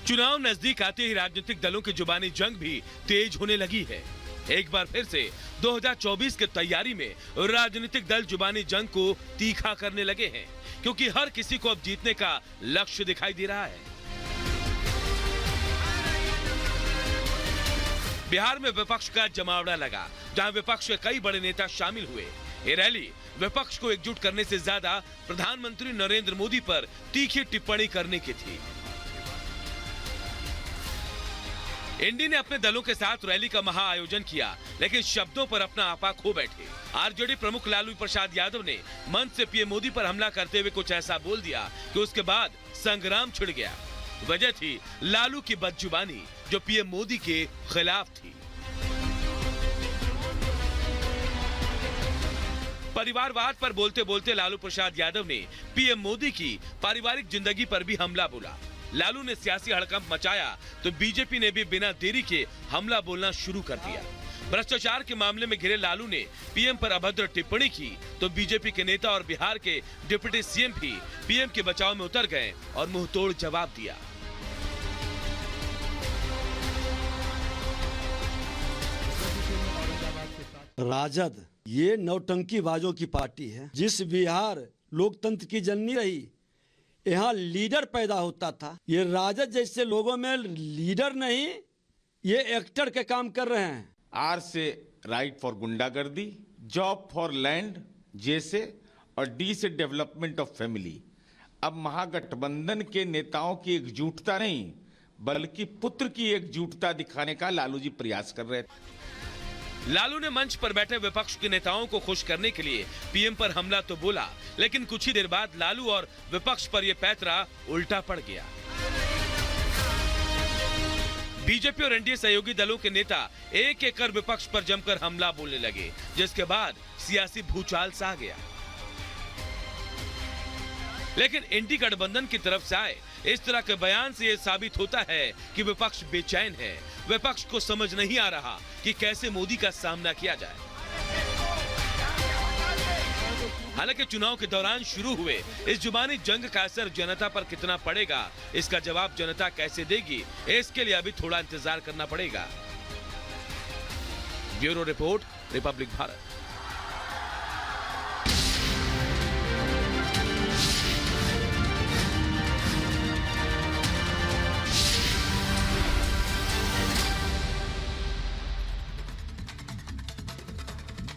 चुनाव नजदीक आते ही राजनीतिक दलों की जुबानी जंग भी तेज होने लगी है। एक बार फिर से 2024 की तैयारी में राजनीतिक दल जुबानी जंग को तीखा करने लगे हैं, क्योंकि हर किसी को अब जीतने का लक्ष्य दिखाई दे रहा है। बिहार में विपक्ष का जमावड़ा लगा, जहां विपक्ष के कई बड़े नेता शामिल हुए। ये रैली विपक्ष को एकजुट करने से ज्यादा प्रधानमंत्री नरेंद्र मोदी पर तीखी टिप्पणी करने की थी। इंडी ने अपने दलों के साथ रैली का महाआयोजन किया, लेकिन शब्दों पर अपना आपा खो बैठे। आरजेडी प्रमुख लालू प्रसाद यादव ने मंच से पीएम मोदी पर हमला करते हुए कुछ ऐसा बोल दिया कि उसके बाद संग्राम छिड़ गया। वजह थी लालू की बदजुबानी, जो पीएम मोदी के खिलाफ थी। परिवारवाद पर बोलते बोलते लालू प्रसाद यादव ने पीएम मोदी की पारिवारिक जिंदगी पर भी हमला बोला। लालू ने सियासी हड़कंप मचाया तो बीजेपी ने भी बिना देरी के हमला बोलना शुरू कर दिया। भ्रष्टाचार के मामले में घिरे लालू ने पीएम पर अभद्र टिप्पणी की तो बीजेपी के नेता और बिहार के डिप्टी सीएम भी पीएम के बचाव में उतर गए और मुंहतोड़ जवाब दिया। राजद ये नौटंकीबाजों की पार्टी है। जिस बिहार लोकतंत्र की जननी रही, यहाँ लीडर पैदा होता था। ये राजद जैसे लोगों में लीडर नहीं, ये एक्टर के काम कर रहे हैं। आर से राइट फॉर गुंडागर्दी, जॉब फॉर लैंड जैसे, और डी से डेवलपमेंट ऑफ फैमिली। अब महागठबंधन के नेताओं की एकजुटता नहीं, बल्कि पुत्र की एकजुटता दिखाने का लालू जी प्रयास कर रहे थे। लालू ने मंच पर बैठे विपक्ष के नेताओं को खुश करने के लिए पीएम पर हमला तो बोला, लेकिन कुछ ही देर बाद लालू और विपक्ष पर यह पैंतरा उल्टा पड़ गया। बीजेपी और एनडीए सहयोगी दलों के नेता एक एक कर विपक्ष पर जमकर हमला बोलने लगे, जिसके बाद सियासी भूचाल सा आ गया। लेकिन इंडी गठबंधन की तरफ से आए इस तरह के बयान से यह साबित होता है कि विपक्ष बेचैन है। विपक्ष को समझ नहीं आ रहा कि कैसे मोदी का सामना किया जाए। हालांकि चुनाव के दौरान शुरू हुए इस जुबानी जंग का असर जनता पर कितना पड़ेगा, इसका जवाब जनता कैसे देगी, इसके लिए अभी थोड़ा इंतजार करना पड़ेगा। Bureau report, Republic Bharat.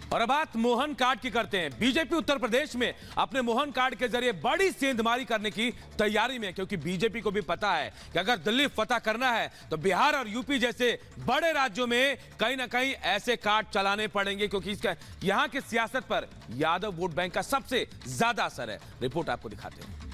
और अब बात मोहन कार्ड की करते हैं। बीजेपी उत्तर प्रदेश में अपने मोहन कार्ड के जरिए बड़ी सेंधमारी करने की तैयारी में, क्योंकि बीजेपी को भी पता है कि अगर दिल्ली फतह करना है तो बिहार और यूपी जैसे बड़े राज्यों में कहीं ना कहीं ऐसे कार्ड चलाने पड़ेंगे, क्योंकि इसका यहां की सियासत पर यादव वोट बैंक का सबसे ज्यादा असर है। रिपोर्ट आपको दिखाते हैं।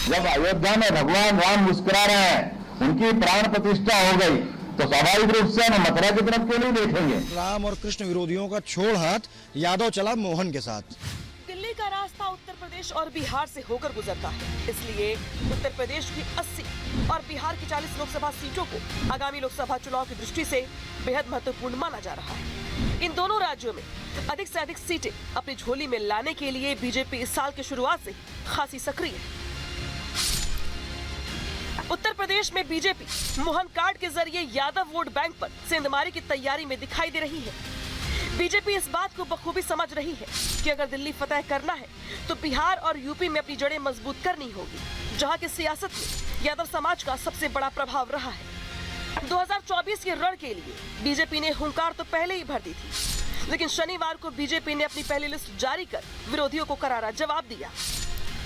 जब अयोध्या में भगवान राम मुस्कुरा रहे हैं, उनकी प्राण प्रतिष्ठा हो गई, तो स्वाभाविक रूप से हम मथुरा की तरफ क्यों नहीं देखेंगे। राम और कृष्ण विरोधियों का छोड़ हाथ यादव चला मोहन के साथ। दिल्ली का रास्ता उत्तर प्रदेश और बिहार से होकर गुजरता है, इसलिए उत्तर प्रदेश की 80 और बिहार की 40 लोकसभा सीटों को आगामी लोकसभा चुनाव की दृष्टि से बेहद महत्वपूर्ण माना जा रहा है। इन दोनों राज्यों में अधिक से अधिक सीटें अपनी झोली में लाने के लिए बीजेपी इस साल की शुरुआत से ही खासी सक्रिय है। उत्तर प्रदेश में बीजेपी मोहन कार्ड के जरिए यादव वोट बैंक पर सेंधमारी की तैयारी में दिखाई दे रही है। बीजेपी इस बात को बखूबी समझ रही है कि अगर दिल्ली फतह करना है तो बिहार और यूपी में अपनी जड़ें मजबूत करनी होगी, जहां की सियासत में यादव समाज का सबसे बड़ा प्रभाव रहा है। 2024 के रण के लिए बीजेपी ने हुंकार तो पहले ही भर दी थी, लेकिन शनिवार को बीजेपी ने अपनी पहली लिस्ट जारी कर विरोधियों को करारा जवाब दिया।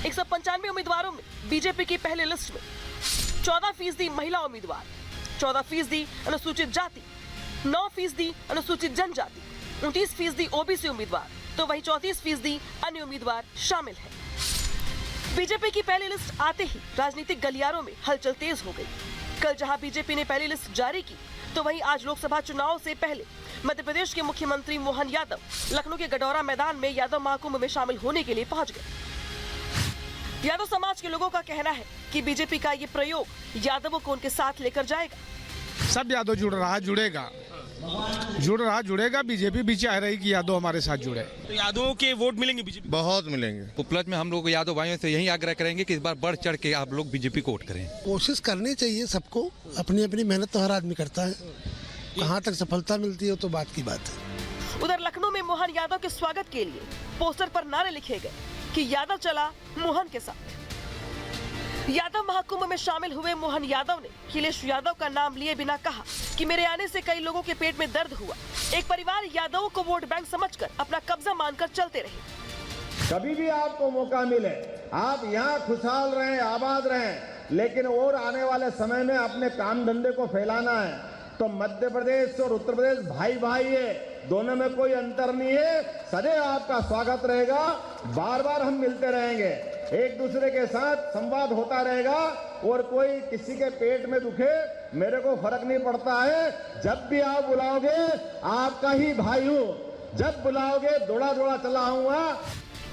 195 उम्मीदवारों में बीजेपी की पहली लिस्ट में 14% महिला उम्मीदवार, 14% अनुसूचित जाति, 9% अनुसूचित जनजाति, 29% ओबीसी उम्मीदवार, तो वही 34% अन्य उम्मीदवार शामिल है। बीजेपी की पहली लिस्ट आते ही राजनीतिक गलियारों में हलचल तेज हो गई। कल जहां बीजेपी ने पहली लिस्ट जारी की, तो वहीं आज लोकसभा चुनाव से पहले मध्य प्रदेश के मुख्यमंत्री मोहन यादव लखनऊ के गडौरा मैदान में यादव महाकुंभ में शामिल होने के लिए पहुंच गए। यादव समाज के लोगों का कहना है कि बीजेपी का ये प्रयोग यादवों को उनके साथ लेकर जाएगा। सब यादव जुड़ रहा है, जुड़ेगा। जुड़ रहा जुड़ेगा। बीजेपी भी चाह रही कि यादव हमारे साथ जुड़े। तो यादवों के वोट मिलेंगे बीजेपी? बहुत मिलेंगे। उपलब्ध में हम लोग यादव भाइयों से यही आग्रह करेंगे कि इस बार बढ़ चढ़ के आप लोग बीजेपी को वोट करें। कोशिश करनी चाहिए सबको, अपनी अपनी मेहनत तो हर आदमी करता है, कहाँ तक सफलता मिलती है तो बात की बात है। उधर लखनऊ में मोहन यादव के स्वागत के लिए पोस्टर पर नारे लिखे गए कि यादव चला मोहन के साथ। यादव महाकुंभ में शामिल हुए मोहन यादव ने अखिलेश यादव का नाम लिए बिना कहा कि मेरे आने से कई लोगों के पेट में दर्द हुआ। एक परिवार यादवों को वोट बैंक समझकर अपना कब्जा मानकर चलते रहे। कभी भी आपको मौका मिले आप यहाँ खुशहाल रहें, आबाद रहें, लेकिन और आने वाले समय में अपने काम धंधे को फैलाना है तो मध्य प्रदेश और उत्तर प्रदेश भाई भाई है, दोनों में कोई अंतर नहीं है। सदैव आपका स्वागत रहेगा, बार बार हम मिलते रहेंगे, एक दूसरे के साथ संवाद होता रहेगा और कोई किसी के पेट में दुखे मेरे को फर्क नहीं पड़ता है। जब भी आप बुलाओगे आपका ही भाई हूँ, जब बुलाओगे दौड़ा दौड़ा चला आऊंगा।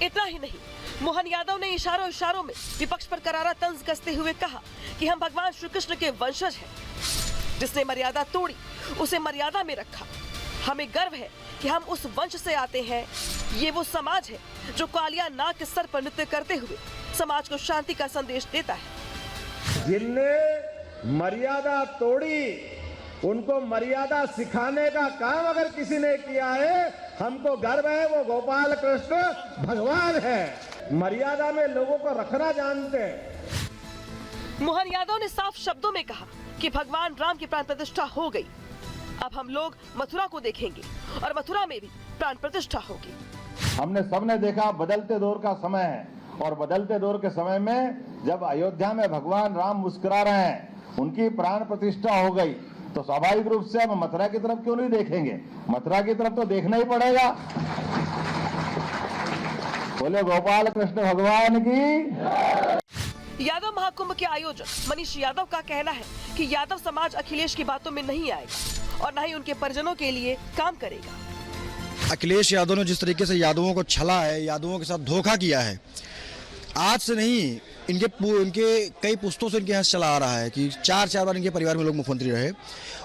इतना ही नहीं, मोहन यादव ने इशारों इशारों में विपक्ष पर करारा तंज कसते हुए कहा कि हम भगवान श्री कृष्ण के वंशज हैं। जिसने मर्यादा तोड़ी उसे मर्यादा में रखा। हमें गर्व है कि हम उस वंश से आते हैं। ये वो समाज है जो कालिया नाग के सर पर नृत्य करते हुए समाज को शांति का संदेश देता है। जिनने मर्यादा तोड़ी उनको मर्यादा सिखाने का काम अगर किसी ने किया है, हमको गर्व है, वो गोपाल कृष्ण भगवान है। मर्यादा में लोगों को रखना जानते हैं। मोहन यादव ने साफ शब्दों में कहा कि भगवान राम की प्राण प्रतिष्ठा हो गई। अब हम लोग मथुरा को देखेंगे और मथुरा में भी प्राण प्रतिष्ठा होगी। हमने सबने देखा बदलते दौर का समय है और बदलते दौर के समय में जब अयोध्या में भगवान राम मुस्कुरा रहे हैं, उनकी प्राण प्रतिष्ठा हो गई, तो स्वाभाविक रूप से हम मथुरा की तरफ क्यों नहीं देखेंगे? मथुरा की तरफ तो देखना ही पड़ेगा। बोले गोपाल कृष्ण भगवान की। यादव महाकुंभ के आयोजक मनीष यादव का कहना है कि यादव समाज अखिलेश की बातों में नहीं आएगा और न ही उनके परिजनों के लिए काम करेगा। अखिलेश यादव ने जिस तरीके से यादवों को छला है, यादवों के साथ धोखा किया है, आज से नहीं, इनके कई पुश्तों से इनके यहाँ चला आ रहा है कि चार बार इनके परिवार में लोग मुख्यमंत्री रहे।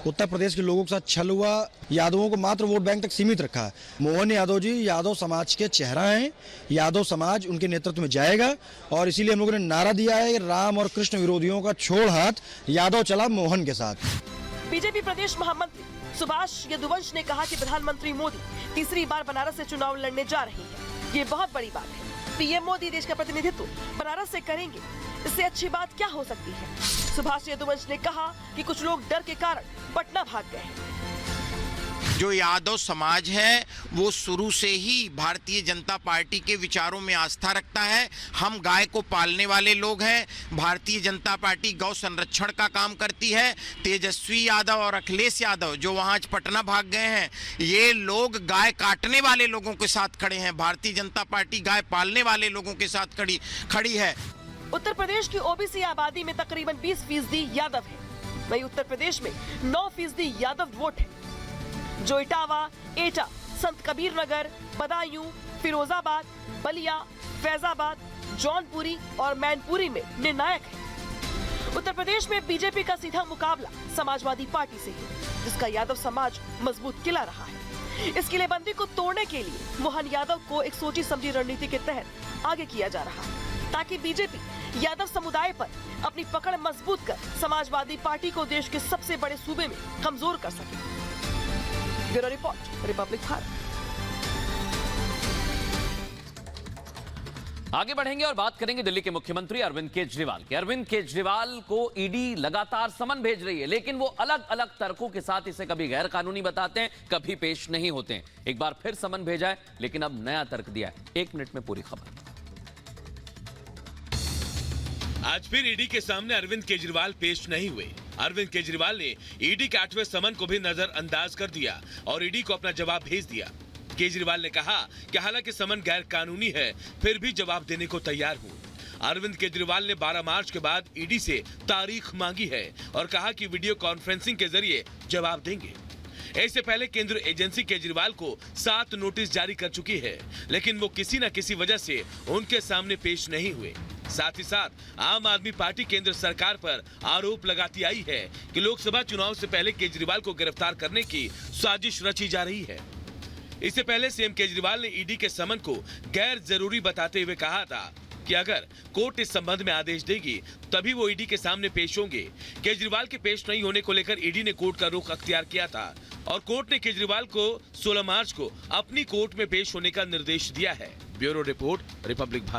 उत्तर प्रदेश के लोगों के साथ छल हुआ, यादवों को मात्र वोट बैंक तक सीमित रखा है। मोहन यादव जी यादव समाज के चेहरा हैं, यादव समाज उनके नेतृत्व में जाएगा और इसीलिए हम लोगों ने नारा दिया है, राम और कृष्ण विरोधियों का छोड़ हाथ, यादव चला मोहन के साथ। बीजेपी प्रदेश महामंत्री सुभाष यदुवंश ने कहा कि प्रधानमंत्री मोदी तीसरी बार बनारस से चुनाव लड़ने जा रहे हैं। ये बहुत बड़ी बात है। पीएम मोदी देश का प्रतिनिधित्व बनारस से करेंगे, इससे अच्छी बात क्या हो सकती है? सुभाष यदुवंश ने कहा कि कुछ लोग डर के कारण पटना भाग गए हैं। जो यादव समाज है वो शुरू से ही भारतीय जनता पार्टी के विचारों में आस्था रखता है। हम गाय को पालने वाले लोग हैं। भारतीय जनता पार्टी गौ संरक्षण का काम करती है। तेजस्वी यादव और अखिलेश यादव जो वहाँ आज पटना भाग गए हैं, ये लोग गाय काटने वाले लोगों के साथ खड़े हैं। भारतीय जनता पार्टी गाय पालने वाले लोगों के साथ खड़ी है। उत्तर प्रदेश की ओबीसी आबादी में तकरीबन 20% यादव है। वहीं उत्तर प्रदेश में 9% यादव वोट है, जो इटावा, एटा, संत कबीर नगर, बदायूं, फिरोजाबाद, बलिया, फैजाबाद, जौनपुरी और मैनपुरी में निर्णायक है। उत्तर प्रदेश में बीजेपी का सीधा मुकाबला समाजवादी पार्टी से है, जिसका यादव समाज मजबूत किला रहा है। इस किलेबंदी को तोड़ने के लिए मोहन यादव को एक सोची समझी रणनीति के तहत आगे किया जा रहा है, ताकि बीजेपी यादव समुदाय पर अपनी पकड़ मजबूत कर समाजवादी पार्टी को देश के सबसे बड़े सूबे में कमजोर कर सके। Bureau report, Republic Bharat. आगे बढ़ेंगे और बात करेंगे दिल्ली के मुख्यमंत्री अरविंद केजरीवाल के। अरविंद केजरीवाल को ईडी लगातार समन भेज रही है, लेकिन वो अलग अलग तर्कों के साथ इसे कभी गैर कानूनी बताते हैं, कभी पेश नहीं होते हैं। एक बार फिर समन भेजा है, लेकिन अब नया तर्क दिया है। 1 मिनट में पूरी खबर। आज फिर ईडी के सामने अरविंद केजरीवाल पेश नहीं हुए। अरविंद केजरीवाल ने ईडी के 8वें समन को भी नजरअंदाज कर दिया और ईडी को अपना जवाब भेज दिया। केजरीवाल ने कहा कि हालांकि समन गैर कानूनी है, फिर भी जवाब देने को तैयार हूं। अरविंद केजरीवाल ने 12 मार्च के बाद ईडी से तारीख मांगी है और कहा कि वीडियो कॉन्फ्रेंसिंग के जरिए जवाब देंगे। इससे पहले केंद्र एजेंसी केजरीवाल को 7 नोटिस जारी कर चुकी है, लेकिन वो किसी न किसी वजह से उनके सामने पेश नहीं हुए। साथ ही साथ आम आदमी पार्टी केंद्र सरकार पर आरोप लगाती आई है कि लोकसभा चुनाव से पहले केजरीवाल को गिरफ्तार करने की साजिश रची जा रही है। इससे पहले सीएम केजरीवाल ने ईडी के समन को गैर जरूरी बताते हुए कहा था कि अगर कोर्ट इस संबंध में आदेश देगी तभी वो ईडी के सामने पेश होंगे। केजरीवाल के पेश नहीं होने को लेकर ईडी ने कोर्ट का रुख अख्तियार किया था और कोर्ट ने केजरीवाल को 16 मार्च को अपनी कोर्ट में पेश होने का निर्देश दिया है। Bureau report, Republic Bharat.